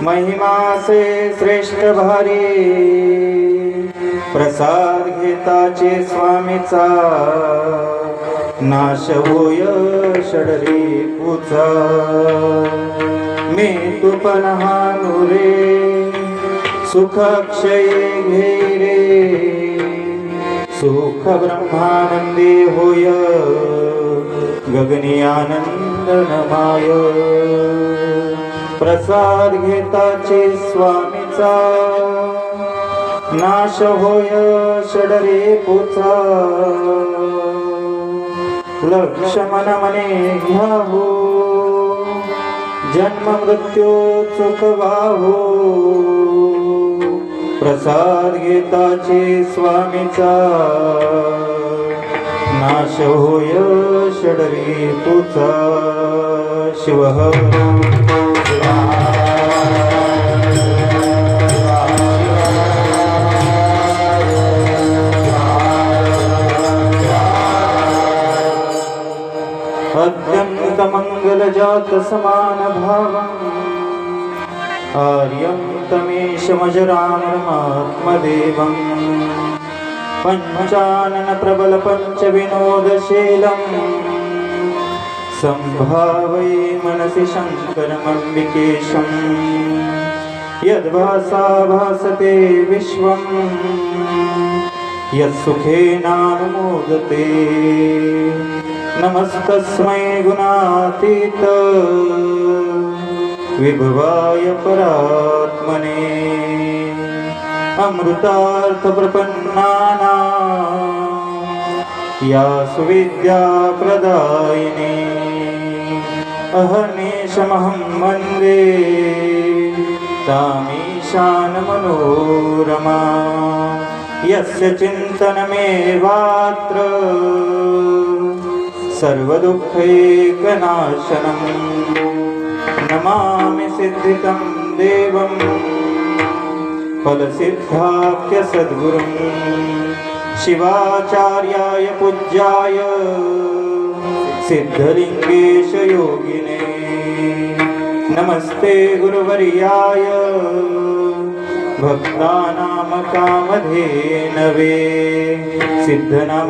महिमा से श्रेष्ठ भारी प्रसाद घेताचे स्वामीचा नाश होय षडरी पूचा मी तुपन हानू रे सुख क्षय घे रे सुख ब्रह्मानंदी होय गगनी आनंद नमाय प्रसाद घेताचे स्वामीचा नाश होय षडरे पुचा लक्ष्मण मने घ्याहो जन्म मृत्यू चुकवाहो प्रसाद घेताचे स्वामीचा नाश होय षडरी पुचा शिव अत्यंत मंगलजात समान भावम् आर्यं तमेशमजरामरमात्मदेवम् पंचानन प्रबल पंच विनोदशीलम् संभावये मनसि शङ्करमम्बिकेशम् यद्भासा भासते विश्वम् यत्सुखेनानुमोदते नमस्तस्मै गुणातीत विभवाय परात्मने अमृतार्थ प्रपन्नानां या सुविद्या प्रदायिने अहर्निशमहं वन्दे तामीशान मनोरमा यस्य चिन्तनमेवात्र सर्वदुःखैकनाशनम् नमामि सिद्धितं देवं फलसिद्धाख्य सद्गुरुं शिवाचार्याय पूज्याय सिद्धलिंगेश योगिने नमस्ते गुरुवर्याय भक्तानां कामधेनवे सिद्धनाम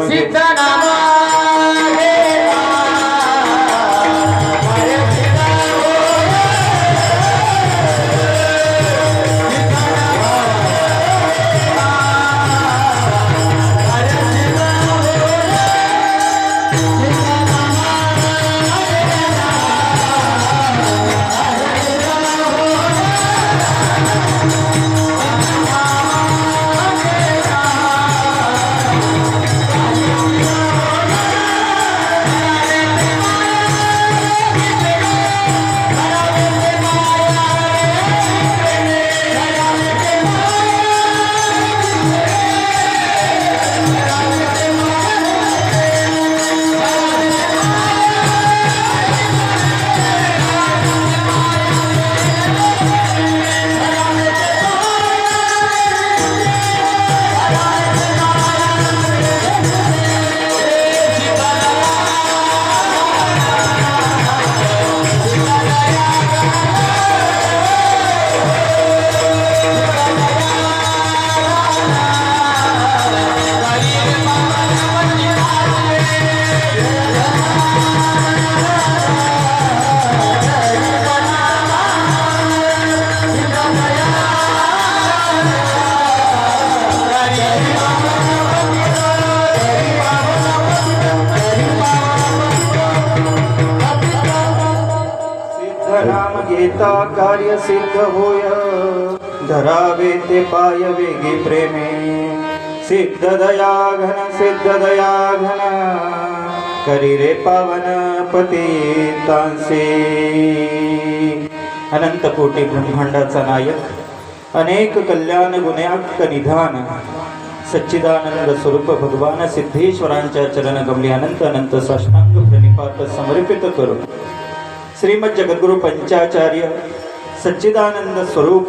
कार्य सिद्ध होय धरावे ते पाय वेगी प्रेमे सिद्ध दया घन करी रे पावन पतितांसे अनंत कोटी ब्रह्मांडाचा नायक अनेक कल्याण गुण्याक निधान सच्चिदानंद स्वरूप भगवान सिद्धेश्वरांच्या चरण कमली अनंत अनंत साष्टांग प्रणिपात समर्पित करून श्रीमद जगद्गुरु पंचाचार्य सच्चिदानंद स्वरूप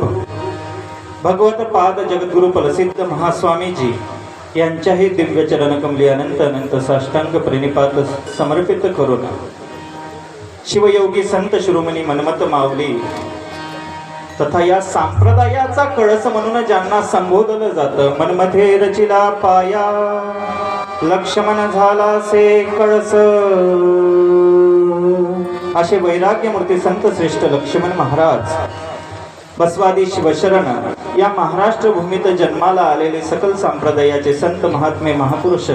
भगवत पाद जगद्गुरु प्रसिद्ध महास्वामीजी यांच्याही दिव्य चरण कमली अनंत अनंत साष्टांग प्रणिपात समर्पित करून शिवयोगी संत शिरोमणी मनमत माऊली तथा या संप्रदायाचा कळस म्हणून ज्यांना संबोधलं जातं, मनमध्ये रचिला पाया लक्ष्मण झाला से कळस, असे वैराग्यमूर्ती संत श्रेष्ठ लक्ष्मण महाराज बसवादी शिवशरण या महाराष्ट्र भूमीत जन्माला आलेले सकल संप्रदायाचे संत महात्मे महापुरुष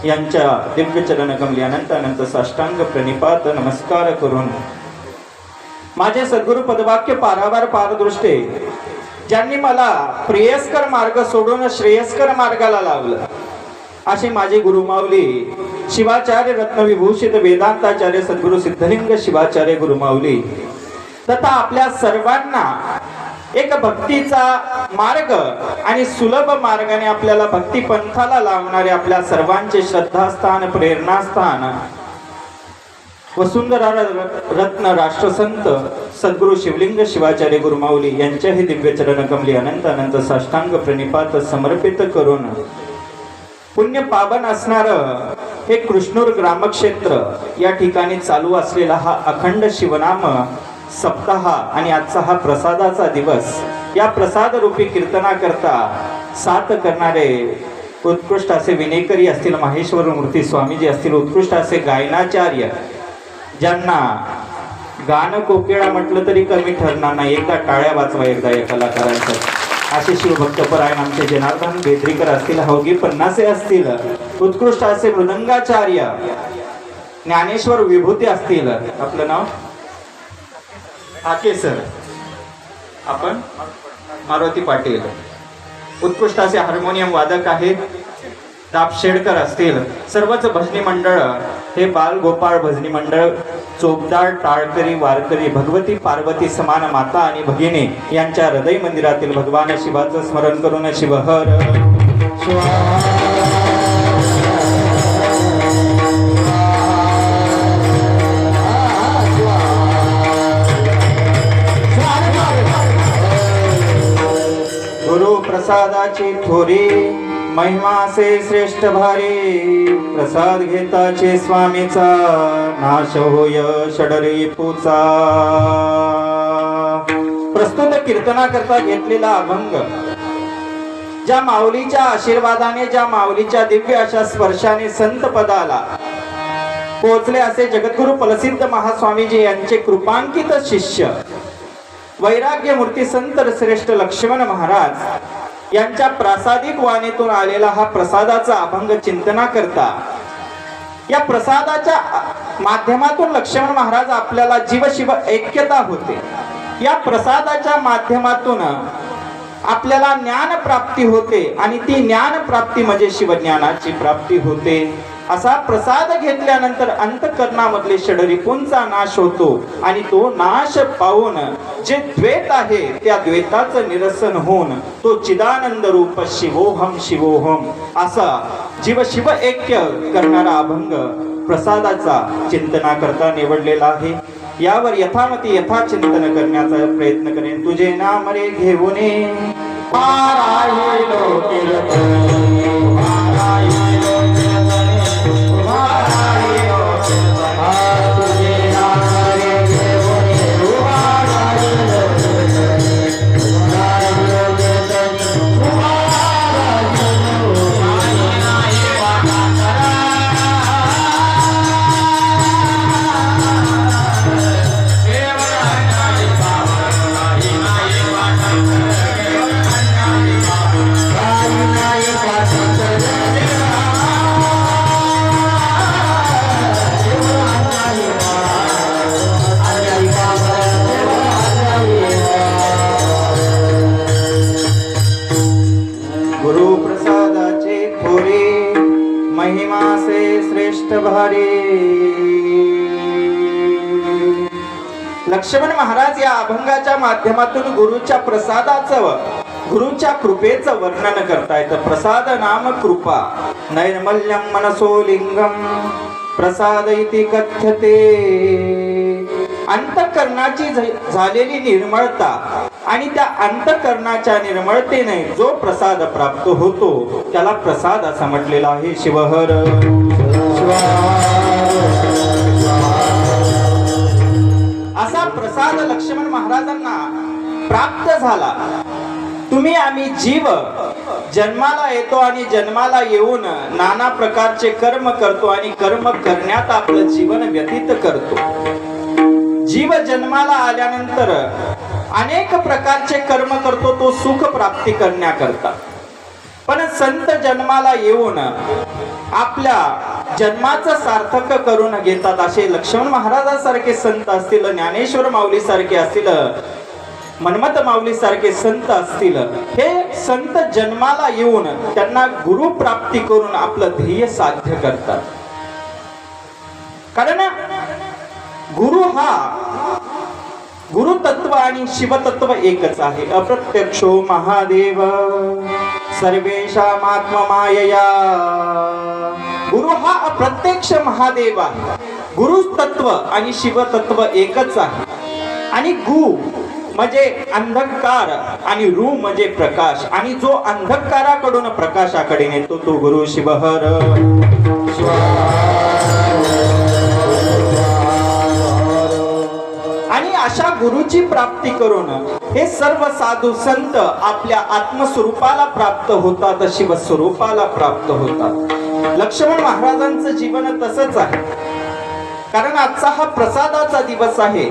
यांच्या दिव्य चरण कमली अनंत अनंत साष्टांग प्रणिपात नमस्कार करून माझे सद्गुरु पदवाक्य पारावार पारदृष्टे ज्यांनी मला प्रेयस्कर मार्ग सोडून श्रेयस्कर मार्गाला लावलं असे माझे गुरुमाऊली शिवाचार्य रत्नविभूषित वेदांताचार्य सद्गुरु सिद्धलिंग शिवाचार्य गुरुमाऊली तथा आपल्या सर्वांना एक भक्तीचा मार्ग आणि सुलभ मार्गाने आपल्याला भक्ती पंथाला लावणारे आपल्या सर्वांचे श्रद्धास्थान प्रेरणास्थान वसुंधरा रत्न राष्ट्रसंत सद्गुरु शिवलिंग शिवाचार्य गुरुमाऊली यांच्याही दिव्य चरण कमली अनंत अनंत साष्टांग प्रणिपात समर्पित करून पुण्य पावन असणार हे कृष्णूर ग्रामक्षेत्र या ठिकाणी चालू असलेला हा अखंड शिवनाम सप्ताह आणि आजचा हा प्रसादाचा दिवस, या प्रसाद रूपी कीर्तना करता साथ करणारे उत्कृष्ट असे विनेकरी असतील, माहेश्वर मूर्ती स्वामीजी असतील, उत्कृष्ट असे गायनाचार्य ज्यांना गाणं कोकिळा म्हटलं तरी कमी ठरणार नाही, एकदा टाळ्या वाजवा एकदा या कलाकारांचं, असे शिवभक्तपरायण आमचे जनार्दन बेदरीकर असतील, हौगी पन्नासे असतील, उत्कृष्ट असे मृदंगाचार्य ज्ञानेश्वर विभूती असतील, आपलं नाव आके सर, आपण मारुती पाटील, उत्कृष्ट असे हार्मोनियम वादक आहेत दापशेडकर असतील, सर्वच भजनी मंडळ हे बाल गोपाळ भजनी मंडळ चोपदार टाळकरी वारकरी भगवती पार्वती समान माता आणि भगिनी यांच्या हृदय मंदिरातील भगवान शिवाचं स्मरण करून शिवहर गुरु प्रसादाची थोरी महिमा से श्रेष्ठ भारी, प्रसाद घेताचे स्वामीचा नाश होय षडरी पुचा. प्रस्तुत कीर्तना करता घेतलेला अभंग ज्या माऊलीच्या आशीर्वादाने, ज्या माऊलीच्या दिव्य अशा स्पर्शाने संत पदाला पोहोचले असे जगद्गुरु प्रसिद्ध महास्वामीजी यांचे कृपांकित शिष्य वैराग्य मूर्ती संत श्रेष्ठ लक्ष्मण महाराज यांच्या प्रासादिक वाणीतून आलेला हा प्रसादाचा अभंग चिंतना करता, या प्रसादाच्या माध्यमातून लक्ष्मण महाराज आपल्याला जीव शिव ऐक्यता होते, या प्रसादाच्या माध्यमातून आपल्याला ज्ञान प्राप्ती होते आणि ती ज्ञान प्राप्ती म्हणजे शिवज्ञानाची प्राप्ती होते. असा प्रसाद घेतल्यानंतर अंतःकरणामधले षडरिपूंचा नाश होतो आणि तो नाश पाहून जे द्वैत आहे त्या द्वैताचं निरसन होऊन तो चिदानंद रूप शिवोहम शिवोहम असा जीव शिव ऐक्य करणारा अभंग प्रसादाचा चिंतना करता निवडलेला आहे. यावर यथामती यथाचिंतन करण्याचा प्रयत्न करेन. तुझे नाम रे घेऊन लक्ष्मण महाराज या अभंगाच्या माध्यमातून गुरुच्या प्रसादाचं, गुरुच्या कृपेचं वर्णन करतायत. प्रसाद नाम कृपा नैर्मल्यम मनसो लिंगम प्रसाद इति कथ्यते. अंतःकरणाची झालेली निर्मळता आणि त्या अंतःकरणाच्या निर्मळतेने जो प्रसाद प्राप्त होतो त्याला प्रसाद असं म्हटलेला आहे. शिवहर असा प्रसाद लक्ष्मण महाराजांना प्राप्त झाला. तुम्ही आम्ही जीव जन्माला येतो आणि जन्माला येऊन नाना प्रकारचे कर्म करतो आणि कर्म करण्यात आपलं जीवन व्यतीत करतो. जीव जन्माला आल्यानंतर अनेक प्रकारचे कर्म करतो तो सुख प्राप्ती करण्याकरता. पण संत जन्माला येऊन आपल्या जन्माचं सार्थक करून घेतात. असे लक्ष्मण महाराजांसारखे संत असतील, ज्ञानेश्वर माऊली सारखे असतील, मनमत माऊली सारखे संत असतील, हे संत जन्माला येऊन त्यांना गुरु प्राप्ती करून आपलं ध्येय साध्य करतात. कारण गुरु तत्व आणि शिवतत्व एकच आहे. अप्रत्यक्षो महादेव सर्वेषामात्म मायया. गुरु हा अप्रत्यक्ष महादेव आहे. गुरु तत्व आणि शिवतत्व एकच आहे. आणि गु म्हणजे अंधकार आणि रू म्हणजे प्रकाश. आणि जो अंधकाराकडून प्रकाशाकडे नेतो तो गुरु शिवहर. आणि अशा गुरुची प्राप्ती करून हे सर्व साधू संत आपल्या आत्मस्वरूपाला प्राप्त होतात, शिवस्वरूपाला प्राप्त होतात. लक्ष्मण महाराजांचं जीवन तसंच आहे. कारण आजचा हा प्रसादाचा दिवस आहे.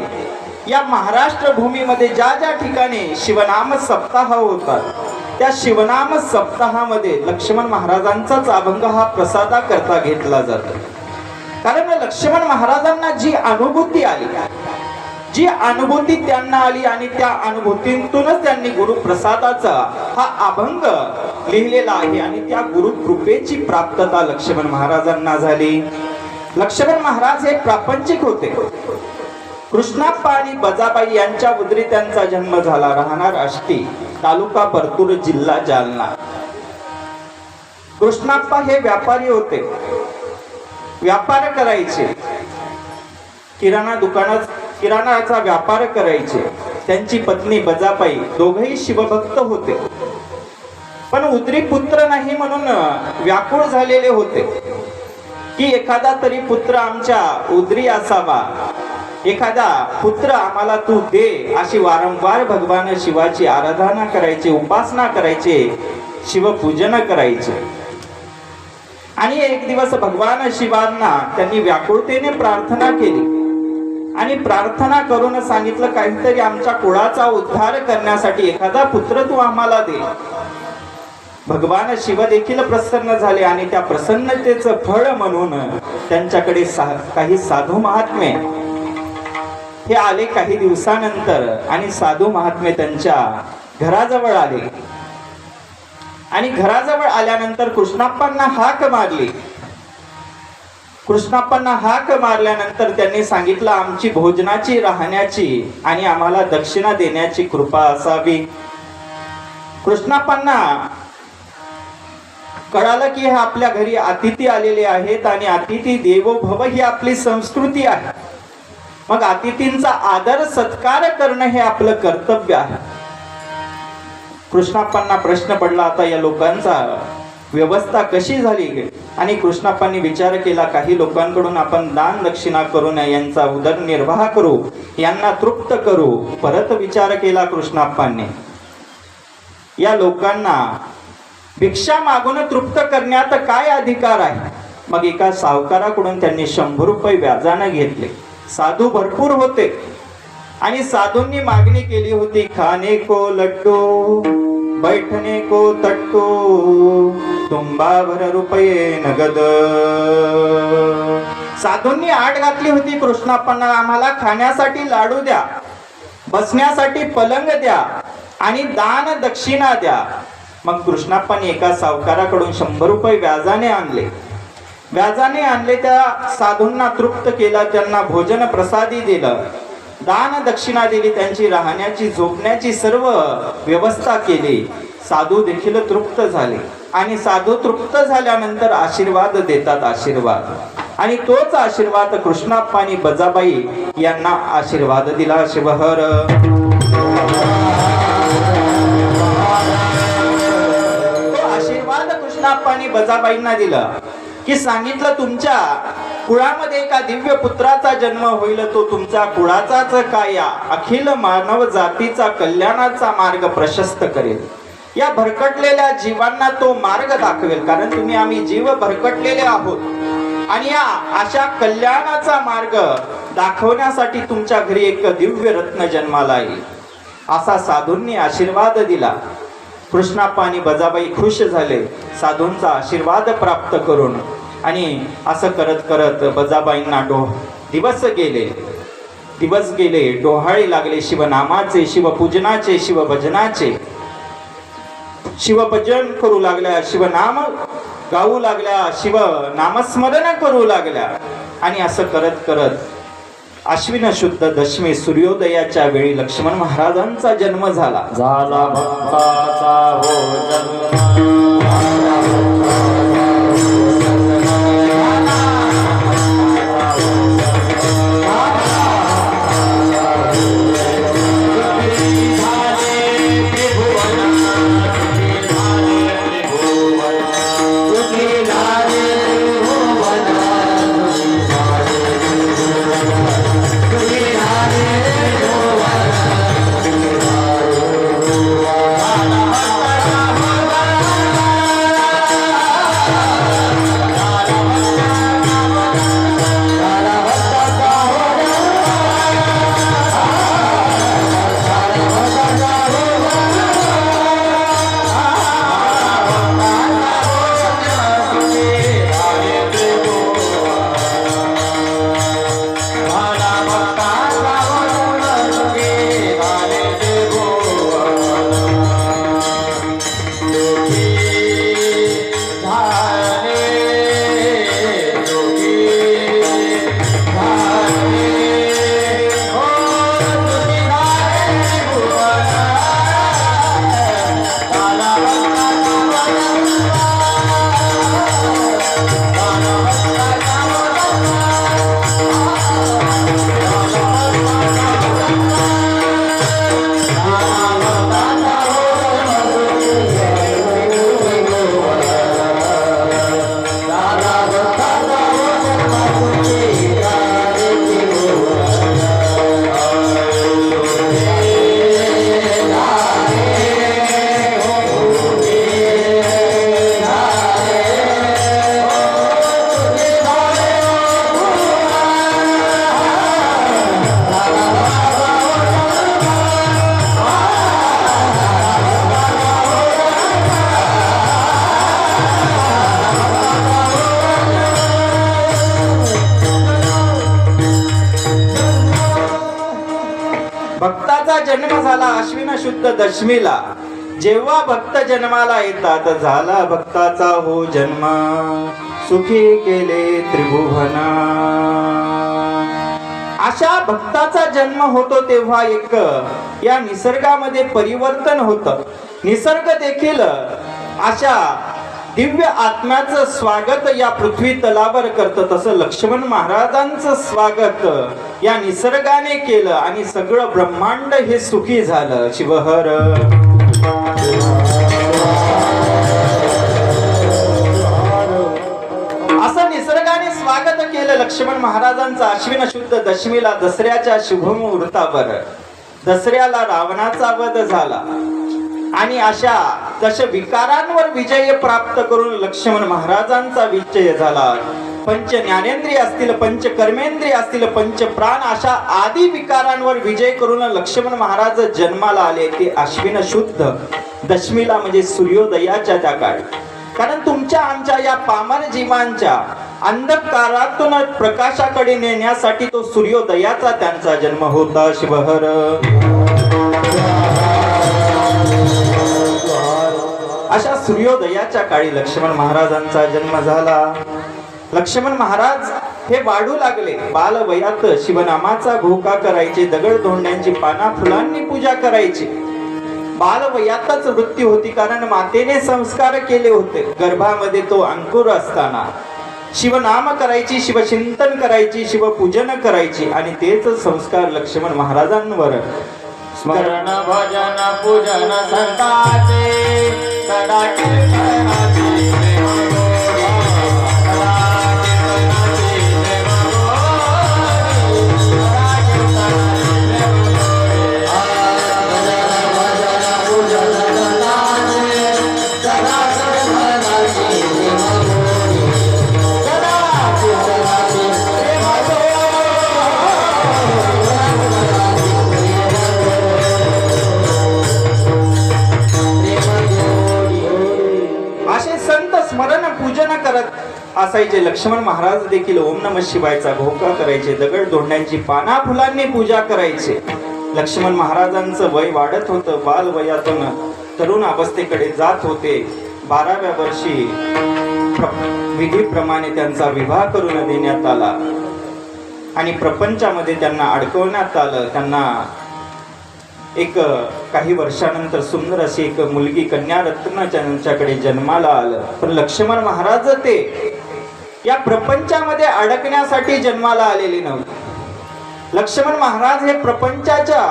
या महाराष्ट्र भूमीमध्ये ज्या ज्या ठिकाणी शिवनाम सप्ताह होतात त्या शिवनाम सप्ताहामध्ये लक्ष्मण महाराजांचाच अभंग हा प्रसादा करता घेतला जातो. कारण लक्ष्मण महाराजांना जी अनुभूती आली, जी अनुभूती त्यांना आली आणि त्या अनुभूतीतूनच त्यांनी गुरुप्रसादाचा हा अभंग लिहिलेला आहे. आणि त्या गुरु कृपेची प्राप्तता लक्ष्मण महाराजांना झाली. लक्ष्मण महाराज हे प्रापंचिक होते. कृष्णाप्पा आणि बजाबाई यांच्या उदरी त्यांचा जन्म झाला. राहणार आष्टी, तालुका परतूर, जिल्हा जालना. कृष्णाप्पा हे व्यापारी होते, व्यापार करायचे, किराणाचा व्यापार करायचे. त्यांची पत्नी बजाबाई दोघेही शिवभक्त होते. पण उदरी पुत्र नाही म्हणून व्याकुळ झालेले होते की एखादा तरी पुत्र आमच्या उदरी असावा, एखादा पुत्र आम्हाला तू दे. अशी वारंवार भगवान शिवाची आराधना करायचे, उपासना करायचे, शिवपूजन करायचे. आणि एक दिवस भगवान शिवांना त्यांनी व्याकुळतेने प्रार्थना केली आणि प्रार्थना करून सांगितलं काहीतरी आमच्या कुळाचा उद्धार करण्यासाठी एखादा पुत्र तू आम्हाला दे. भगवान शिव देखील प्रसन्न झाले आणि त्या प्रसन्नतेचं फळ म्हणून त्यांच्याकडे काही साधू महात्मे हे आले काही दिवसानंतर. आणि साधू महात्मे त्यांच्या घराजवळ आले आणि घराजवळ आल्यानंतर कृष्णाप्पांना हाक मारली. कृष्णाप्पांना हाक मारल्यानंतर त्यांनी सांगितलं आमची भोजनाची, राहण्याची आणि आम्हाला दक्षिणा देण्याची कृपा असावी. कृष्णाप्पांना कळालं की हे आपल्या घरी अतिथी आलेले आहेत आणि अतिथी देवो भव ही आपली संस्कृती आहे. मग अतिथींचा आदर सत्कार करणं हे आपलं कर्तव्य आहे. कृष्णाप्पांना प्रश्न पडला आता या लोकांचा व्यवस्था कशी झाली. आणि कृष्णाप्पांनी विचार केला काही लोकांकडून आपण दान दक्षिणा करून यांचा उदरनिर्वाह करू, यांना तृप्त करू. परत विचार केला कृष्णाप्पांनी या लोकांना भिक्षा मागून तृप्त करण्यात काय अधिकार आहे. मग एका सावकाराकडून त्यांनी 100 रुपये व्याजाने घेतले. साधू भरपूर होते आणि साधूंनी मागणी केली होती खाने को लड्डू, बैठने को तट्टू, तुंबाभर रुपये नगद. साधूंनी आट घातली होती कृष्णाप्पांना आम्हाला खाण्यासाठी लाडू द्या, बसण्यासाठी पलंग द्या आणि दान दक्षिणा द्या. मग कृष्णाप्पांनी एका सावकाराकडून 100 रुपये व्याजाने आणले. त्या साधूंना तृप्त केला, त्यांना भोजन प्रसादी दिलं, दान दक्षिणा दिली, त्यांची राहण्याची झोपण्याची सर्व व्यवस्था केली. साधू देखील तृप्त झाले आणि साधू तृप्त झाल्यानंतर आशीर्वाद देतात, आशीर्वाद. आणि तोच आशीर्वाद कृष्णाप्पा आणि बजाबाई यांना आशीर्वाद दिला. शिवहर तो आशीर्वाद कृष्णाप्पा आणि बजाबाईंना दिला की सांगितलं तुमच्या कुळामध्ये एका दिव्य पुत्राचा जन्म होईल, तो तुमचा कुळाचाच काया अखिल मानव जातीचा कल्याणाचा मार्ग प्रशस्त करेल. या भरकटलेल्या जीवांना तो मार्ग दाखवेल, कारण तुम्ही आम्ही जीव भरकटलेले आहोत आणि या अशा कल्याणाचा मार्ग दाखवण्यासाठी तुमच्या घरी एक दिव्य रत्न जन्माला येईल, असा साधूंनी आशीर्वाद दिला. कृष्णाप्पा आणि बजाबाई खुश झाले साधूंचा आशीर्वाद प्राप्त करून. आणि असं करत करत बजाबाईंना दिवस गेले, डोहाळे लागले शिवनामाचे, शिवपूजनाचे, शिवभजनाचे. शिवभजन करू लागल्या, शिवनाम गाऊ लागल्या, शिव नामस्मरण करू लागल्या. आणि असं करत करत आश्विन शुद्ध दशमी सूर्योदयाच्या वेळी लक्ष्मण महाराजांचा जन्म झाला. भक्ताचा हो जन्म. भक्ताचा जन्म झाला आश्विन शुद्ध दशमीला. जेव्हा भक्त जन्माला येतात, झाला भक्ताचा हो जन्म, सुखी केले त्रिभुवना. अशा भक्ताचा जन्म होतो तेव्हा एक या निसर्गामध्ये परिवर्तन होतं. निसर्ग देखील अशा दिव्य आत्म्याचं स्वागत या पृथ्वी तलावर करतं. तसं लक्ष्मण महाराजांचं स्वागत या निसर्गाने केलं आणि सगळं ब्रह्मांड हे सुखी झालं. शिवहर असं निसर्गाने स्वागत केलं लक्ष्मण महाराजांचं आश्विन शुद्ध दशमीला, दसऱ्याच्या शुभ मुहूर्तावर. दसऱ्याला रावणाचा वध झाला आणि अशा दश विकारांवर विजय प्राप्त करून लक्ष्मण महाराजांचा विजय झाला. पंच ज्ञानेंद्रिय असतील, पंच कर्मेंद्रिय असतील, पंच प्राण अशा आदी विकारांवर विजय करून लक्ष्मण महाराज जन्माला आले. ते आश्विन शुद्ध दशमीला म्हणजे सूर्योदयाच्या त्या काळी. कारण तुमच्या आमच्या या पामर जीवांच्या अंधकारातून प्रकाशाकडे नेण्यासाठी तो सूर्योदयाचा त्यांचा जन्म होता. शिवहर अशा सूर्योदयाच्या काळी लक्ष्मण महाराजांचा जन्म झाला. लक्ष्मण महाराज हे वाढू लागले. बालवयात शिवनामाचा घोका करायचे, दगड धोंड्यांची पाना फुलांनी पूजा करायची. बालवयातच वृत्ती होती, कारण मातेने संस्कार केले होते. गर्भामध्ये तो अंकुर असताना शिवनाम करायची, शिवचिंतन करायची, शिवपूजन करायची आणि तेच संस्कार लक्ष्मण महाराजांवर स्मरण भजन पूजन संताचे सदा कीर्तनाचे असायचे. लक्ष्मण महाराज देखील ओम नमः शिवायचा घोका करायचे, दगड धोंड्यांची पाना फुलांनी पूजा करायचे. लक्ष्मण महाराजांचं वय वाढत होतं, बाल वयातून तरुण अवस्थेकडे जात होते. 12व्या वर्षी विधीप्रमाणे त्यांचा विवाह करून देण्यात आला आणि प्रपंचामध्ये त्यांना अडकवण्यात आलं. त्यांना एक काही वर्षानंतर सुंदर अशी एक मुलगी कन्या रत्न त्यांच्याकडे जन्माला आलं. पण लक्ष्मण महाराज ते या प्रपंचामध्ये अडकण्यासाठी जन्माला आलेले नव्हते. लक्ष्मण महाराज हे प्रपंचाच्या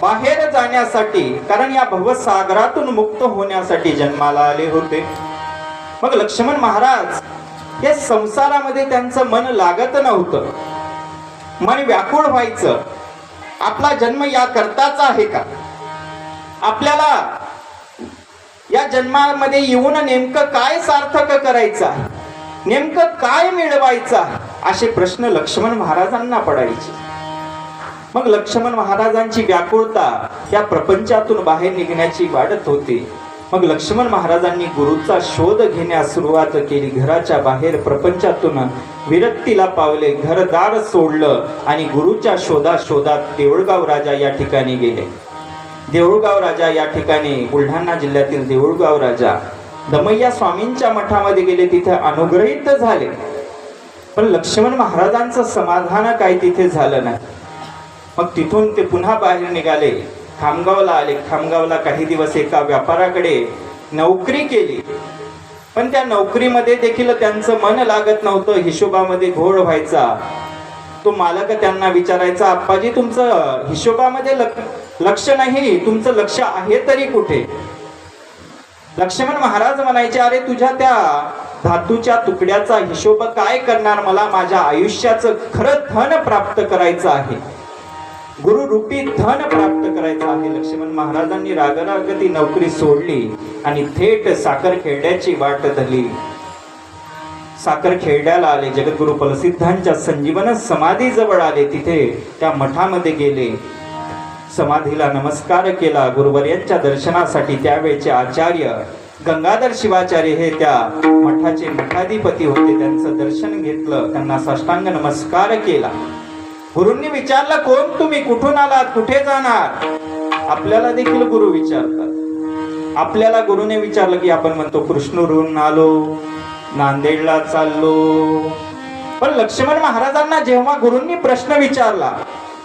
बाहेर जाण्यासाठी, कारण या भवसागरातून मुक्त होण्यासाठी जन्माला आले होते. मग लक्ष्मण महाराज या संसारामध्ये त्यांचं मन लागत नव्हतं, मन व्याकुळ व्हायचं. आपला जन्म या करताच आहे का? आपल्याला या जन्मामध्ये येऊन नेमकं काय सार्थक करायचं आहे, नेमकं काय मिळवायचं आहे, असे प्रश्न लक्ष्मण महाराजांना पडायचे. मग लक्ष्मण महाराजांची व्याकुळता या प्रपंचातून बाहेर निघण्याची वाढत होती. मग लक्ष्मण महाराजांनी गुरुचा शोध घेण्यास सुरुवात केली. घराच्या बाहेर प्रपंचातून विरक्तीला पावले, घरदार सोडलं आणि गुरुच्या शोधात देऊळगाव राजा या ठिकाणी गेले. देऊळगाव राजा या ठिकाणी बुलढाणा जिल्ह्यातील देऊळगाव राजा दमय्या स्वामींच्या मठामध्ये गेले, तिथे अनुग्रहित झाले. पण लक्ष्मण महाराजांचं समाधान काही तिथे झालं नाही. मग तिथून ते पुन्हा बाहेर निघाले, खामगावला आले. खामगावला काही दिवस एका व्यापाराकडे नोकरी केली, पण त्या नोकरीमध्ये देखील त्यांचं मन लागत नव्हतं. हिशोबामध्ये घोळ व्हायचा. तो मालक त्यांना विचारायचा, आप्पाजी तुमचं हिशोबामध्ये लक्ष नाही, तुमचं लक्ष आहे तरी कुठे? लक्ष्मण महाराज म्हणायचे, अरे तुझ्या त्या धातूच्या तुकड्याचा हिशोब काय करणार, मला माझ्या आयुष्याचं खरं धन प्राप्त करायचं आहे, गुरुरूपी धन प्राप्त करायचं आहे. लक्ष्मण महाराजांनी रागराग ती नोकरी सोडली आणि थेट साखरखेड्याची वाट धरली. साखरखेड्याला आले. जगद्गुरु प्रसिद्धांच्या संजीवन समाधी जवळ आले. तिथे त्या मठामध्ये गेले, समाधीला नमस्कार केला. गुरुवर्यांच्या दर्शनासाठी त्यावेळचे आचार्य गंगाधर शिवाचार्य हे त्या मठाचे मठाधिपती होते. त्यांचं दर्शन घेतलं, त्यांना साष्टांग नमस्कार केला. गुरूंनी विचारलं, कोण तुम्ही, कुठून आलात, कुठे जाणार? आपल्याला देखील गुरु विचारतात. आपल्याला गुरुने विचारलं की आपण म्हणतो कृष्णूरून आलो, नांदेडला चाललो. पण लक्ष्मण महाराजांना जेव्हा गुरूंनी प्रश्न विचारला,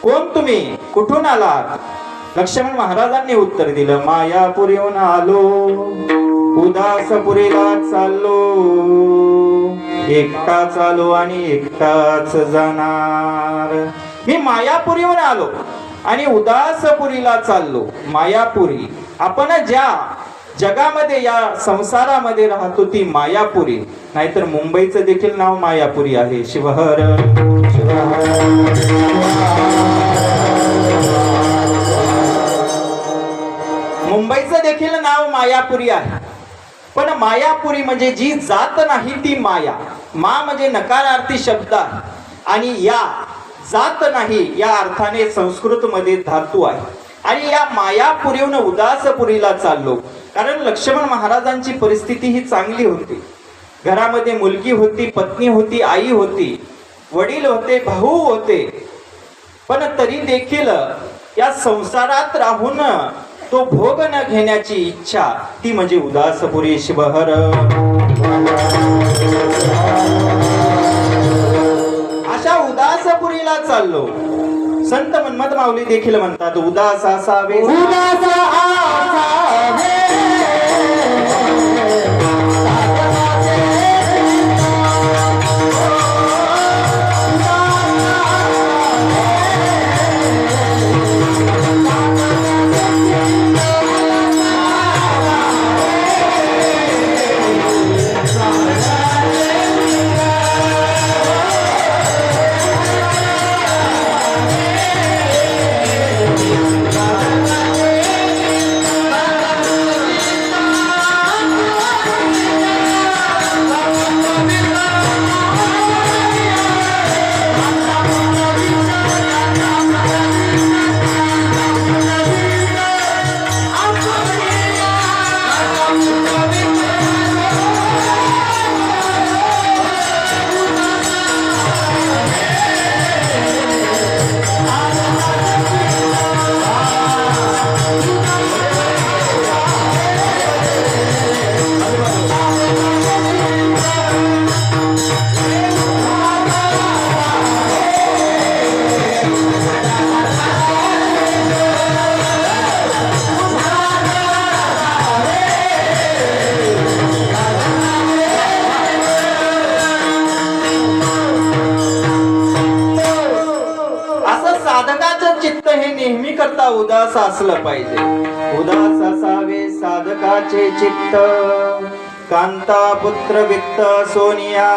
कोण तुम्ही, कुठून आलात, लक्ष्मण महाराजांनी उत्तर दिलं, मायापुरीहून आलो, उदासपुरीला चाललो, एकटाच आलो आणि एकटाच जाणार. मी मायापुरीहून आलो आणि उदासपुरीला चाललो. मायापुरी, आपण ज्या जगामध्ये या संसारामध्ये राहतो ती मायापुरी. नाहीतर मुंबईचं देखील नाव मायापुरी आहे. शिवहर मुंबईचं देखील नाव मायापुरी आहे. पण मायापुरी म्हणजे जी जात नाही ती माया. मा म्हणजे नकारार्थी शब्द आहे आणि या जात नाही या अर्थाने संस्कृत मध्ये धातू आहे. आणि या मायापुरीहून उदासपुरीला चाललो. कारण लक्ष्मण महाराजांची परिस्थिती ही चांगली होती. घरामध्ये मुलगी होती, पत्नी होती, आई होती, वडील होते, भाऊ होते. पण तरी देखील या संसारात राहून तो भोग न घेण्याची इच्छा, ती म्हणजे उदासपुरी. शिवहर अशा उदासपुरीला चाललो. संत मन्मथ माऊली देखील म्हणतात, उदास असावे, उदास असावे, उदास असलं पाहिजे. उदास असावे साधकाचे चित्त, कांता पुत्र वित्त सोनिया.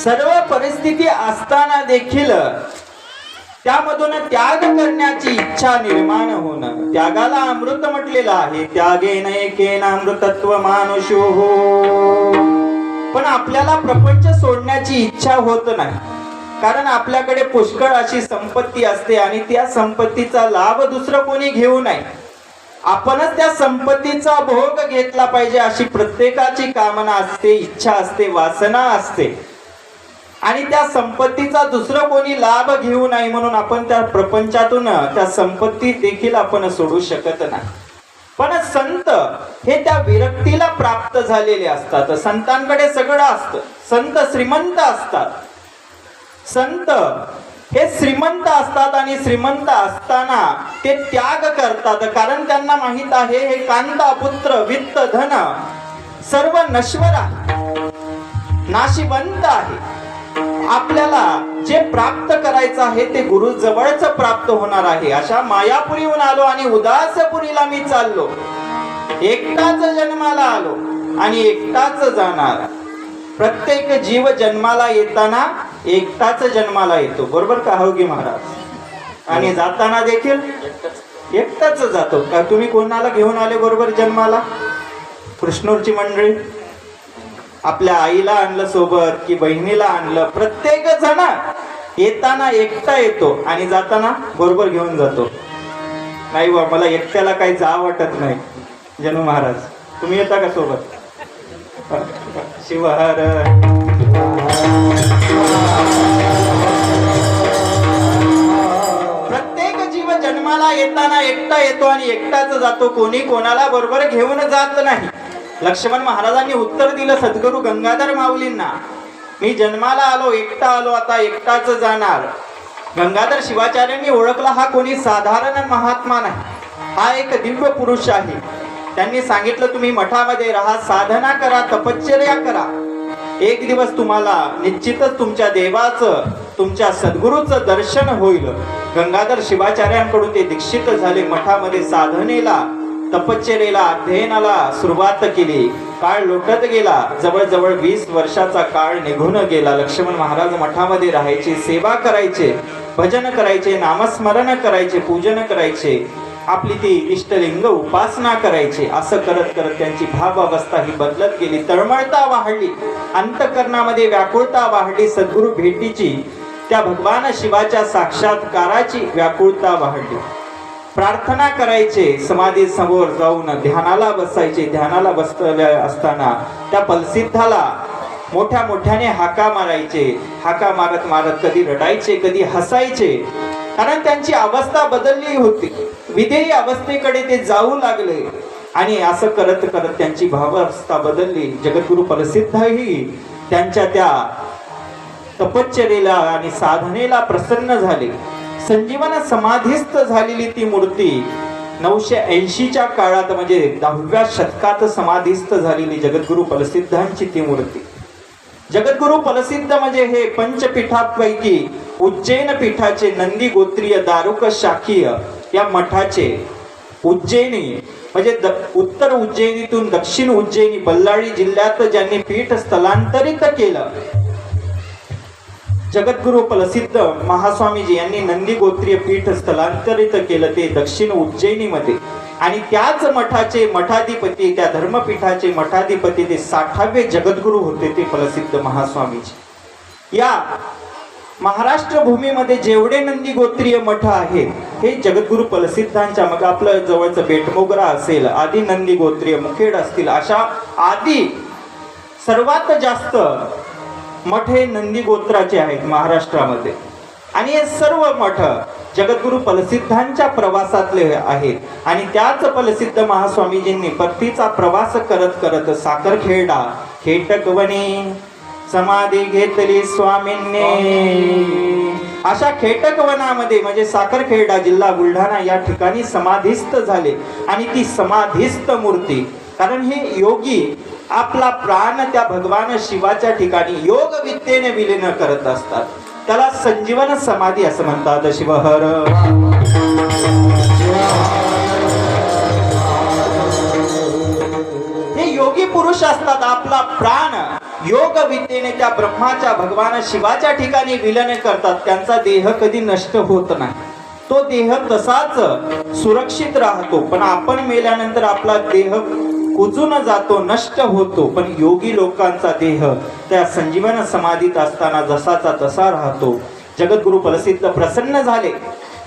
सर्व परिस्थिती असताना देखील त्यामधून त्याग करण्याची इच्छा निर्माण होणं. त्यागाला अमृत म्हटलेलं आहे. त्यागेन एकेन अमृतत्व मानुषो हो. पण आपल्याला प्रपंच सोडण्याची इच्छा होत नाही, कारण आपल्याकडे पुष्कळ अशी संपत्ती असते आणि त्या संपत्तीचा लाभ दुसरं कोणी घेऊ नये. आपणच त्या संपत्तीचा भोग घेतला पाहिजे अशी प्रत्येकाची कामना असते, इच्छा असते, वासना असते. आणि त्या संपत्तीचा दुसरं कोणी लाभ घेऊ नये म्हणून आपण त्या प्रपंचातून त्या संपत्ती देखील आपण सोडू शकत नाही. पण संत हे त्या विरक्तीला प्राप्त झालेले असतात. संतांकडे सगळं असतं. संत श्रीमंत असतात. संत हे श्रीमंत असतात आणि श्रीमंत असताना ते त्याग करतात, कारण त्यांना माहित आहे हे कांता पुत्र वित्त धन सर्व नश्वर आहे, नाशिवंत आहे. आपल्याला जे प्राप्त करायचं आहे ते गुरु जवळच प्राप्त होणार आहे. अशा मायापुरीहून आलो आणि उदासपुरीला मी चाललो. एकटाच जन्माला आलो आणि एकटाच जाणार. प्रत्येक जीव जन्माला येताना एकटाच जन्माला येतो, बरोबर का हो गी महाराज? आणि जाताना देखील एकटाच जातो. का तुम्ही कोणाला घेऊन आले बरोबर जन्माला? कृष्णूरची मंडळी आपल्या आईला आणलं सोबत की बहिणीला आणलं. प्रत्येक जण येताना एकटा येतो आणि जाताना बरोबर घेऊन जातो. नाही बा, मला एकट्याला काही जा वाटत नाही. जन्म महाराज तुम्ही येता का सोबत? शिवहर प्रत्येक जीव जन्माला येताना एकटा येतो आणि एकटाच जातो. कोणी कोणाला बरोबर घेऊन जात नाही. लक्ष्मण महाराजांनी उत्तर दिलं सद्गुरू गंगाधर माऊलींना, मी जन्माला आलो, एकटा आलो, आता एकटाच जाणार. गंगाधर शिवाचार्यांनी ओळखला हा कोणी साधारण महात्मा नाही, हा एक दिव्य पुरुष आहे. त्यांनी सांगितलं तुम्ही मठामध्ये राहा, साधना करा, तपश्चर्या करा. एक दिवस तुम्हाला निश्चितच तुमच्या देवाचं, तुमच्या सद्गुरूचं दर्शन होईल. गंगाधर शिवाचार्यांकडून ते दीक्षित झाले. मठामध्ये साधनेला, तपश्चर्येला, अध्ययनाला सुरुवात केली. काळ लोटत गेला. जवळजवळ 20 वर्षाचा काळ निघून गेला. लक्ष्मण महाराज मठामध्ये राहायचे, सेवा करायचे, भजन करायचे, नामस्मरण करायचे, पूजन करायचे, आपली ती इष्टलिंग उपासना करायचे. असं करत करत त्यांची भाव अवस्था ही बदलत गेली. तळमळता वाढली, अंतःकरणामध्ये व्याकुळता वाढली. सद्गुरु भेटीची, त्या भगवान शिवाच्या साक्षात्काराची व्याकुळता वाढली. प्रार्थना करायचे, समाधी समोर जाऊन ध्यानाला बसायचे. ध्यानाला बसले असताना त्या पलसिद्धाला मोठ्या मोठ्याने हाका मारायचे. हाका मारत मारत कधी रडायचे, कधी हसायचे, कारण त्यांची अवस्था बदलली होती. विधेयी अवस्थेकडे ते जाऊ लागले आणि असं करत करत त्यांची भावावस्था बदलली. जगद्गुरु प्रसिद्धही त्यांच्या त्या तपश्चर्येला आणि साधनेला प्रसन्न झाले. संजीवन समाधीस्थ झालेली ती मूर्ती 980च्या काळात म्हणजे 10व्या शतकात समाधीस्थ झालेली जगद्गुरु प्रसिद्धांची ती मूर्ती. जगद्गुरु प्रसिद्ध म्हणजे हे पंचपीठापैकी उज्जैन पीठाचे नंदी गोत्रीय दारुक शाखीय या मठाचे उज्जैनी म्हणजे उत्तर उज्जैनीतून दक्षिण उज्जैनी बल्लाळी जिल्ह्यात ज्यांनी पीठ स्थलांतरित केलं, जगद्गुरु प्रसिद्ध महास्वामीजी यांनी नंदी गोत्रीय पीठ स्थलांतरित केलं ते दक्षिण उज्जैनीमध्ये. आणि त्याच मठाचे मठाधिपती, त्या धर्मपीठाचे मठाधिपती ते 60वे जगद्गुरु होते ते प्रसिद्ध महास्वामीजी. या महाराष्ट्र भूमीमध्ये जेवढे नंदी गोत्रीय मठ आहेत हे जगद्गुरु प्रसिद्धांच्या, मग आपलं जवळचं बेटमोगरा असेल, आदी नंदी गोत्रीय मुखेड असतील, अशा आदी सर्वात जास्त मठ हे नंदी गोत्राचे आहेत महाराष्ट्रामध्ये. आणि हे सर्व मठ जगद्गुरु प्रसिद्धांच्या प्रवासातले आहेत. आणि त्याच प्रसिद्ध महास्वामीजींनी परतीचा प्रवास करत करत साखरखेडा, खेटकवणी समाधी घेतली स्वामींनी. अशा खेटकवनामध्ये म्हणजे साखरखेडा जिल्हा बुलढाणा या ठिकाणी समाधीस्थ झाले. आणि ती समाधीस्थ मूर्ती, कारण हे योगी आपला प्राण त्या भगवान शिवाच्या ठिकाणी योग विद्येने विलीन करत असतात. त्याला संजीवन समाधी असं म्हणतात. शिवहर हे योगी पुरुष असतात. आपला प्राण योग विद्येने त्या ब्रह्माच्या भगवान शिवाच्या ठिकाणी विलीन करतात. त्यांचा देह कधी नष्ट होत नाही. तो देह तसाच सुरक्षित राहतो. पण आपण मेल्यानंतर आपला देह कुजून जातो, नष्ट होतो. पण योगी लोकांचा देह त्या संजीवन समाधीत असताना जसाचा तसा राहतो. जगद्गुरु प्रसिद्ध प्रसन्न झाले,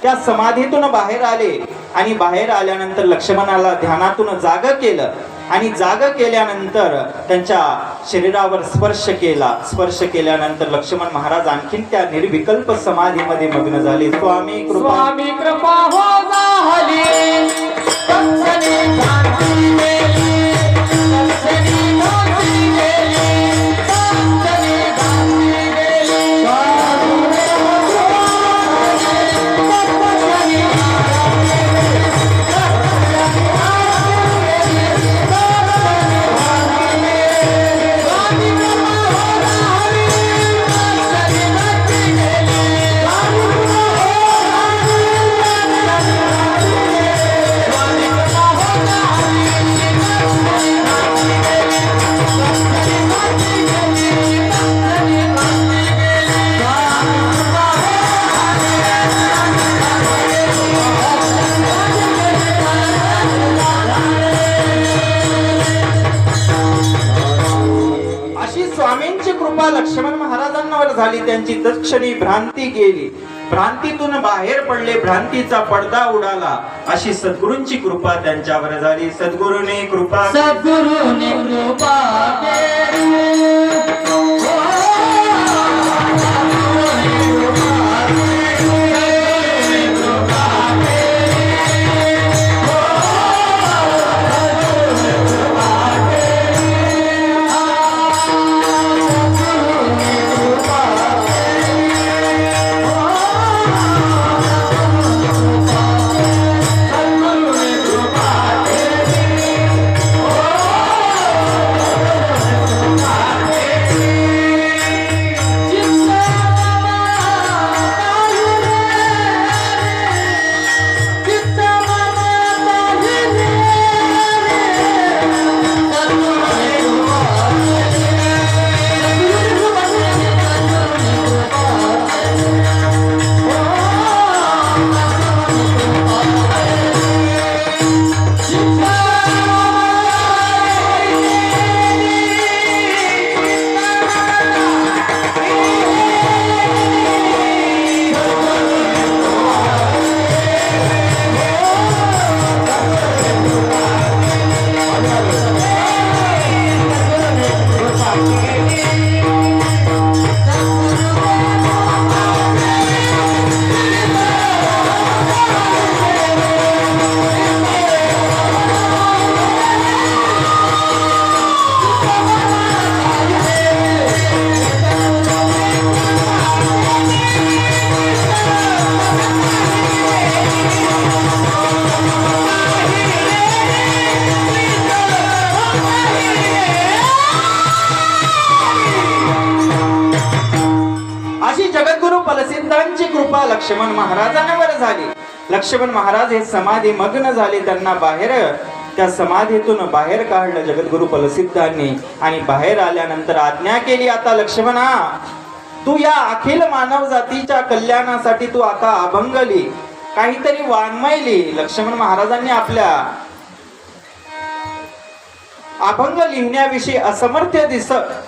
त्या समाधीतून बाहेर आले आणि बाहेर आल्यानंतर लक्ष्मणाला ध्यानातून जाग केलं आणि जाग केल्यानंतर त्यांच्या शरीरावर स्पर्श केला. स्पर्श केल्यानंतर लक्ष्मण महाराज आणखीन त्या निर्विकल्प समाधीमध्ये मग्न झाले. स्वामी कृपा स्वामी कृपा हो झाली तत्सनी क्रांती गेली, तत्सनी क्रांती गेली, तत्सनी क्रांती गेली. स्वामींची कृपा लक्ष्मण महाराजांवर झाली. त्यांची तत्क्षणी भ्रांती गेली, भ्रांतीतून बाहेर पडले, भ्रांतीचा पडदा उडाला. अशी सद्गुरूंची कृपा त्यांच्यावर झाली. सद्गुरूने कृपा सद्गुरूने कृपा प्रसिद्धांची कृपा लक्ष्मण महाराजांवर झाली. लक्ष्मण महाराज हे समाधी मग्न झाले. त्यांना बाहेर त्या समाधीतून बाहेर काढलं जगद्गुरु प्रसिद्धांनी आणि बाहेर आल्यानंतर आज्ञा केली, आता लक्ष्मणा तू या अखिल मानव जातीच्या कल्याणासाठी तू आता अभंगली काहीतरी वाङ्मयली. लक्ष्मण महाराजांनी आपल्या अभंग लिहिण्याविषयी असमर्थ्य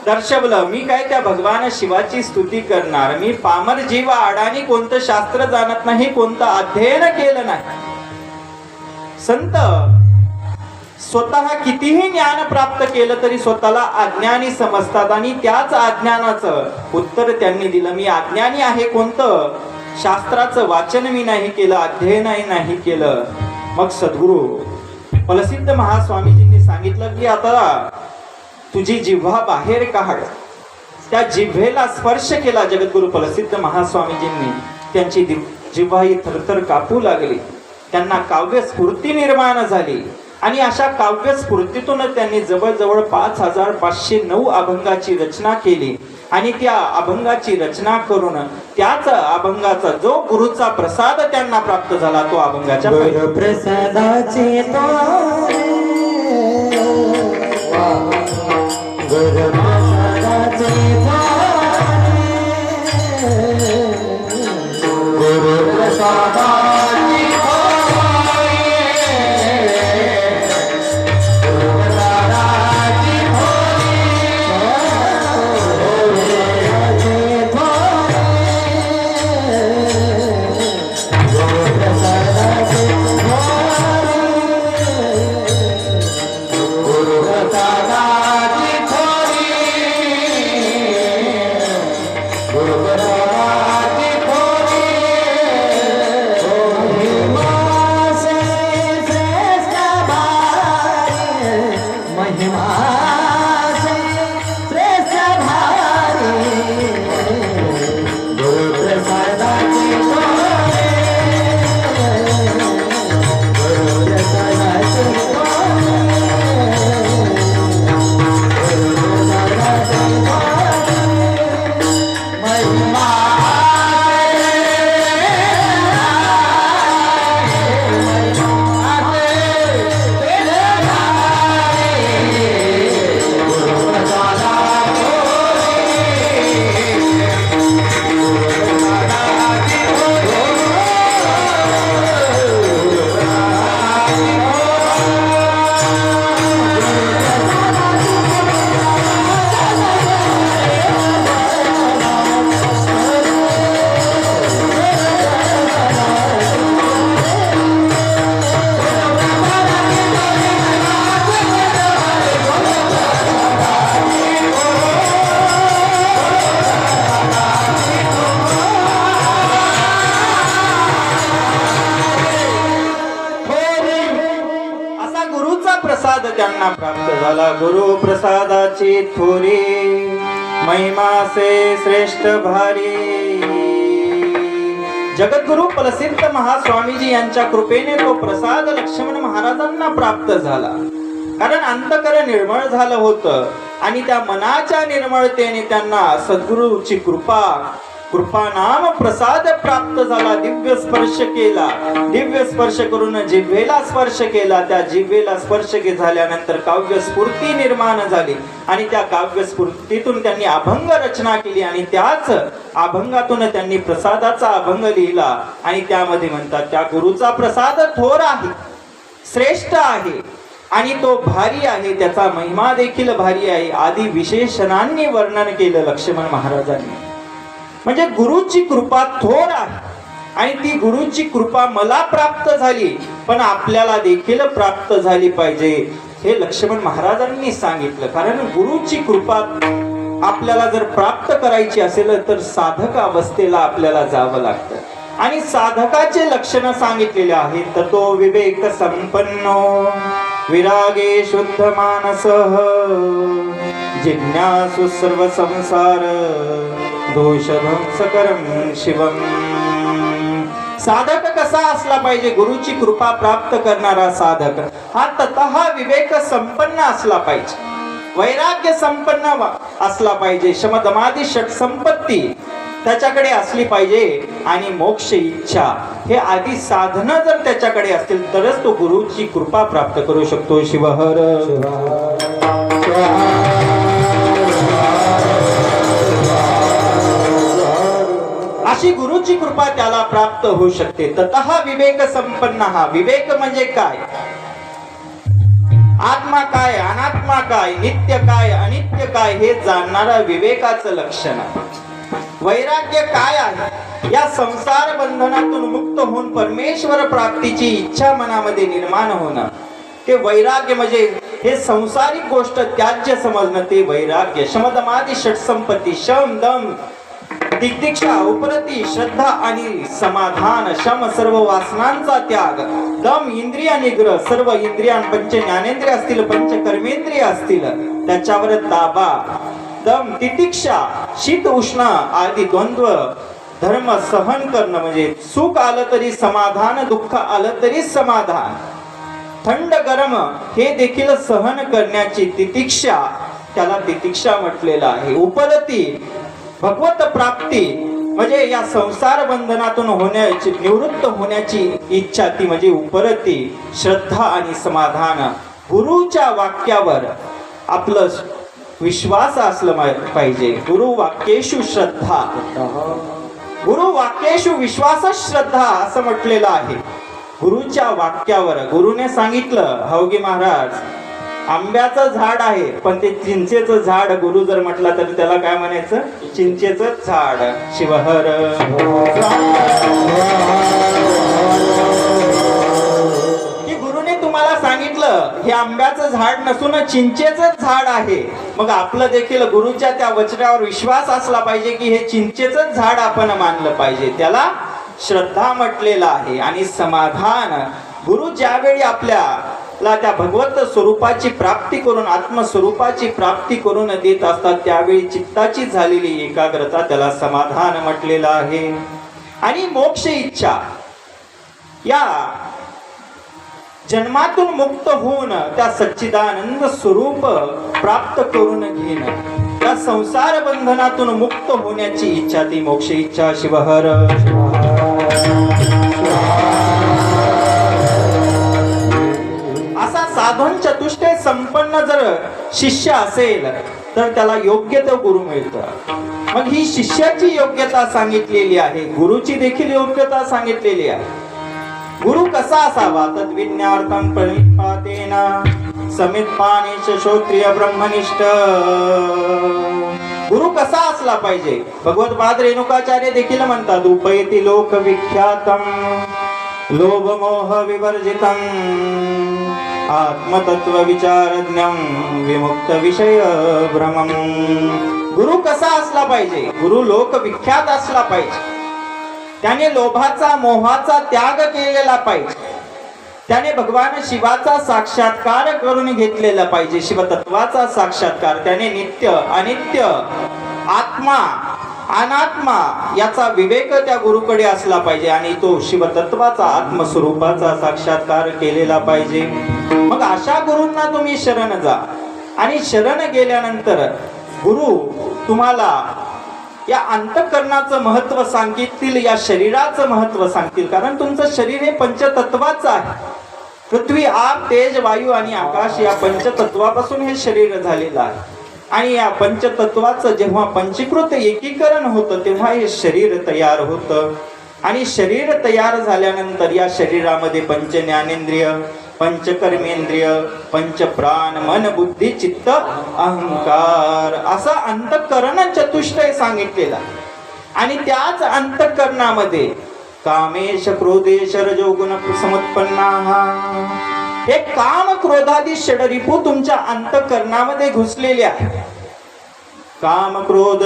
दर्शवलं. मी काय त्या भगवान शिवाची स्तुती करणार. मी पामर जीव अडाणी कोणतं शास्त्र जाणत नाही, कोणतं अध्ययन केलं नाही. संत स्वतः कितीही ज्ञान प्राप्त केलं तरी स्वतःला अज्ञानी समजतात आणि त्याच अज्ञानाचं उत्तर त्यांनी दिलं. मी अज्ञानी आहे, कोणतं शास्त्राचं वाचन मी नाही केलं, अध्ययनही नाही केलं. मग सद्गुरु प्रसिद्ध महास्वामीजींनी सांगितलं की आता तुझी जिव्हा बाहेर काढ. त्या जिव्हेला स्पर्श केला जगद्गुरु प्रसिद्ध महास्वामीजींनी. त्यांची जिव्हा ही थरथर कापू लागली. त्यांना काव्य स्फूर्ती निर्माण झाली आणि अशा काव्य स्फूर्तीतून त्यांनी जवळजवळ 5509 अभंगाची रचना केली आणि त्या अभंगाची रचना करून त्याच अभंगाचा जो गुरुचा प्रसाद त्यांना प्राप्त झाला तो अभंगाच्या प्रसादाचे द्वारे गुरुप्रसादाचे द्वारे गुरुप्रसादाचे प्रसाद त्यांना प्राप्त झाला. गुरु प्रसादाची थोरी महिमा से श्रेष्ठ भारी. जगद्गुरु प्रसिद्ध महास्वामीजी यांच्या कृपेने तो प्रसाद लक्ष्मण महाराजांना प्राप्त झाला. कारण अंतकरण निर्मळ झालं होतं आणि त्या मनाच्या निर्मळतेने त्यांना सद्गुरूची कृपा नाम प्रसाद प्राप्त झाला. दिव्य स्पर्श केला. दिव्य स्पर्श करून जिव्हेला स्पर्श केला. त्या जिव्हेला स्पर्श झाल्यानंतर काव्य स्फूर्ती निर्माण झाली आणि त्या काव्य स्फूर्तीतून त्यांनी अभंग रचना केली आणि त्याच अभंगातून त्यांनी प्रसादाचा अभंग लिहिला आणि त्यामध्ये म्हणतात त्या गुरुचा प्रसाद थोर आहे, श्रेष्ठ आहे आणि तो भारी आहे. त्याचा महिमा देखील भारी आहे. आदी विशेषणांनी वर्णन केलं लक्ष्मण महाराजांनी. म्हणजे गुरुची कृपा थोर आहे आणि ती गुरुची कृपा मला प्राप्त झाली पण आपल्याला देखील प्राप्त झाली पाहिजे हे लक्ष्मण महाराजांनी सांगितलं. कारण गुरुची कृपा आपल्याला जर प्राप्त करायची असेल तर साधक अवस्थेला आपल्याला जावं लागतं आणि साधकाचे लक्षण सांगितलेले आहेत. तर तो विवेक संपन्नो विरागे शुद्ध मानसः जिज्ञासु सर्व संसार दोषभंसकरं शिवम. साधक कसा असला पाहिजे? गुरुची कृपा प्राप्त करणारा साधक हा ततः विवेक संपन्न असला पाहिजे, वैराग्य संपन्न असला पाहिजे, शमदमादी षट संपत्ती त्याच्याकडे असली पाहिजे आणि मोक्ष इच्छा हे आदी साधनं जर त्याच्याकडे असतील तरच तो गुरुची कृपा प्राप्त करू शकतो. शिवहर अशी गुरुची कृपा त्याला प्राप्त होऊ शकते. ततः विवेक संपन्न. हा विवेक म्हणजे काय? आत्मा काय, अनात्मा काय, नित्य काय, अनित्य काय हे जाणणारा विवेकाचं लक्षण आहे. वैराग्य काय आहे? या संसार बंधनातून मुक्त होऊन परमेश्वर प्राप्तीची इच्छा मनामध्ये निर्माण होणं ते वैराग्य. म्हणजे हे संसारिक गोष्ट त्याज्य समजणं ते वैराग्य. शमदमादी षटसंपत्ती, शम दम दिग्दीक्षा उपरती श्रद्धा आणि समाधान. शम सर्व वासनांचा त्याग, दम इंद्रिय निग्रह, सर्व इंद्रियां पंच ज्ञानेंद्रिय असतील पंच कर्मेंद्रिय असतील त्याच्यावर ताबा. दम तितिक्षा शीत उष्ण आदी द्वंद्व धर्म सहन करणं. म्हणजे सुख आलं तरी समाधान, दुःख आलं तरी समाधान. थंड गरम हे देखील सहन करण्याची तितिक्षा, त्याला तितिक्षा म्हटलेलं आहे. उपरती भगवत प्राप्ती म्हणजे या संसार बंधनातून होण्याची, निवृत्त होण्याची इच्छा, ती म्हणजे उपरती श्रद्धा आणि समाधान. गुरुच्या वाक्यावर आपलं विश्वास असलं पाहिजे. गुरु वाक्येषु श्रद्धा, गुरु वाक्येषु विश्वास श्रद्धा असं म्हटलेलं आहे. गुरुच्या वाक्यावर, गुरुने सांगितलं, हवगी महाराज आंब्याचं झाड आहे पण ते चिंचेचं झाड, गुरु जर म्हटला तर त्याला काय म्हणायचं? चिंचेचं झाड. शिवहर की गुरुने तुम्हाला सांगितलं हे आंब्याचं झाड नसून चिंचेचं झाड आहे. मग आपलं देखील गुरुच्या त्या वचनावर विश्वास असला पाहिजे की हे चिंचेचं झाड आपण मानलं पाहिजे. त्याला श्रद्धा म्हटलेलं आहे. आणि समाधान, गुरु ज्यावेळी आपल्याला त्या भगवत स्वरूपाची प्राप्ती करून, आत्मस्वरूपाची प्राप्ती करून देत असतात त्यावेळी चित्ताची झालेली एकाग्रता, त्याला समाधान म्हटलेलं आहे. आणि मोक्ष इच्छा, या जन्मातून मुक्त होऊन त्या सच्चिदानंद स्वरूप प्राप्त करून घेणं, त्या संसार बंधनातून मुक्त होण्याची इच्छा, ती मोक्ष इच्छा. शिवहर असा साधन चतुष्टय संपन्न जर शिष्य असेल तर त्याला योग्य तो गुरु मिळतो. मग ही शिष्याची योग्यता सांगितलेली आहे, गुरुची देखील योग्यता सांगितलेली आहे. गुरु कसा असावा? तद्विज्ञार्थं प्रणिपातेन समित्पानेश श्रोत्रिय ब्रह्मनिष्ठ. गुरु कसा असला पाहिजे? भगवत्पाद रेणुकाचार्य देखील म्हणतात, उपैति लोक विख्यातम लोभ मोह विवर्जितम आत्मतत्व विचारज्ञम विमुक्त विषय भ्रमम. गुरु कसा असला पाहिजे? गुरु लोक विख्यात असला पाहिजे. त्याने लोभाचा मोहाचा त्याग केलेला पाहिजे. त्याने भगवान शिवाचा साक्षात्कार करून घेतलेला पाहिजे, शिवतत्वाचा साक्षात्कार. त्याने नित्य अनित्य, आत्मा अनात्मा याचा विवेक त्या गुरुकडे असला पाहिजे आणि तो शिवतत्वाचा आत्मस्वरूपाचा साक्षात्कार केलेला पाहिजे. मग अशा गुरूंना तुम्ही शरण जा. आणि शरण गेल्यानंतर गुरु तुम्हाला या अंतःकरणाचं महत्व सांगतील, या शरीराचं महत्व सांगतील. कारण तुमचं शरीर हे पंचतत्वाचं आहे. पृथ्वी, आप, तेज, वायू आणि आकाश या पंचतत्वापासून हे शरीर झालेलं आहे. आणि या पंचतत्वाचं जेव्हा पंचीकृत एकीकरण होतं तेव्हा हे शरीर तयार होतं. आणि शरीर तयार झाल्यानंतर या शरीरामध्ये पंच ज्ञानेंद्रिय, पंचकर्मेंद्रिय, पंचप्राण, मन, बुद्धी, चित्त, अहंकार असा अंतःकरण चतुष्टय सांगितलेला. आणि त्याच अंतःकरणामध्ये कामेश क्रोधेश रजोगुण समुत्पन्नाः, हे काम क्रोधादी षडरिपू तुमच्या अंतःकरणामध्ये घुसलेले आहे. काम क्रोध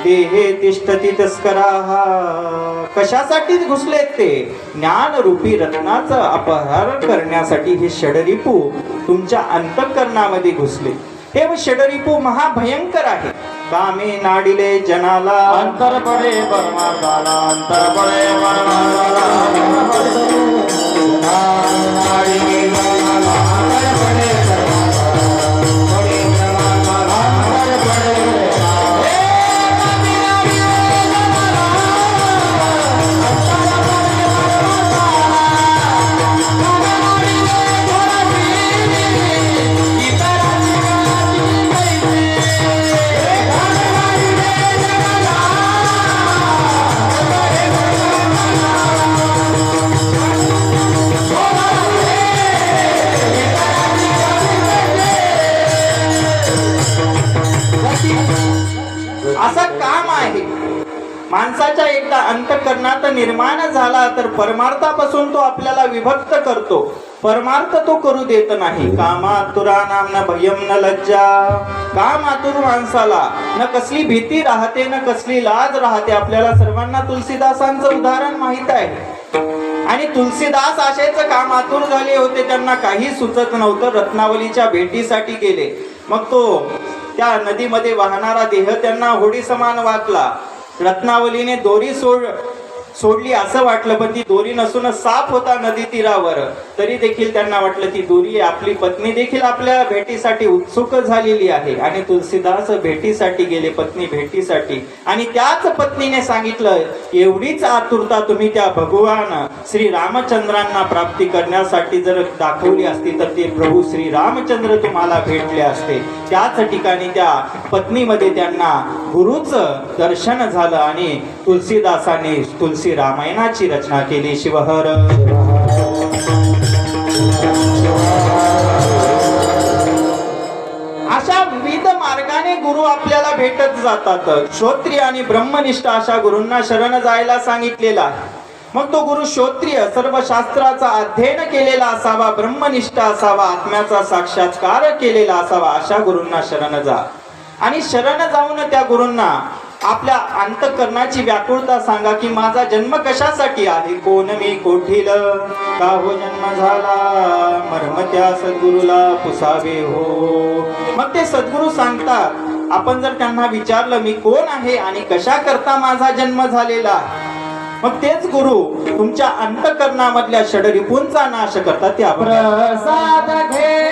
देहे तिष्ठती तस्कराः, कशासाठी घुसलेत ते? ज्ञान रूपी रत्नाचं अपहरण करण्यासाठी हे षडरिपू तुमच्या अंतःकरणामध्ये घुसले. हे षडरिपू महाभयंकर आहे. कामे नाडिले जनाला अंतर पडे परमार्थाला, अंतर पडे परमार्थाला, नाडिले जनाला, अंतर पडे परमार्थाला, पडे परमार्थाला, अंतर पडे. असं काम आहे. माणसाच्या एकदा अंतःकरणात निर्माण झाला तर परमार्थापासून तो आपल्याला विभक्त करतो, परमार्थ तो करू देत नाही. कामातुरा नाम भयम न लज्जा. काम आतुर माणसाला न कसली भीती राहते न कसली लाज राहते. आपल्याला सर्वांना तुलसीदासांचं उदाहरण माहित आहे. आणि तुलसीदास आशेच काम आतुर झाले होते, त्यांना काही सुचत नव्हतं. रत्नावलीच्या भेटीसाठी गेले. मग तो त्या नदीमध्ये वाहणारा देह त्यांना होडी समान वाटला. रत्नावलीने दोरी सोडली असं वाटलं, पण ती दोरी नसून साप होता नदी तीरावर. तरी देखील त्यांना वाटलं ती दोरी आहे. आपली पत्नी देखील आपल्या भेटीसाठी उत्सुक झालेली आहे आणि तुलसीदास भेटीसाठी गेले, पत्नी भेटीसाठी. आणि त्याच पत्नीने सांगितलं, एवढीच आतुरता तुम्ही त्या भगवान श्री रामचंद्रांना प्राप्ती करण्यासाठी जर दाखवली असती तर ते प्रभू श्री रामचंद्र तुम्हाला भेटले असते. त्याच ठिकाणी त्या पत्नीमध्ये त्यांना गुरुच दर्शन झालं आणि तुलसीदासांनी तुलसी रामायणाची रचना केली. शिवहर अशा विविध मार्गाने गुरु आपल्याला भेटत जातात. श्रोत्रिय आणि ब्रह्मनिष्ठ अशा गुरूंना शरण जायला सांगितलेला आहे. मग तो गुरु श्रोत्रिय, सर्व शास्त्राचा अध्ययन केलेला असावा, ब्रह्मनिष्ठ असावा, आत्म्याचा साक्षात्कार केलेला असावा. अशा गुरूंना शरण जा आणि शरण जाऊन त्या गुरूंना आपल्या अंतःकरणाची व्याकुळता सांगा की माझा जन्म कशासाठी आहे, कोण मी कोठील, का हो जन्म झाला, मर्म त्या सद्गुरूला पुसावे हो. मग ते सद्गुरू सांगतात. आपण जर त्यांना विचारलं मी कोण आहे आणि कशा करता माझा जन्म झालेला आहे, मग तेच गुरु तुमच्या अंतःकरणामधल्या षडरिपूंचा नाश करतात. ते आपण प्रसाद घे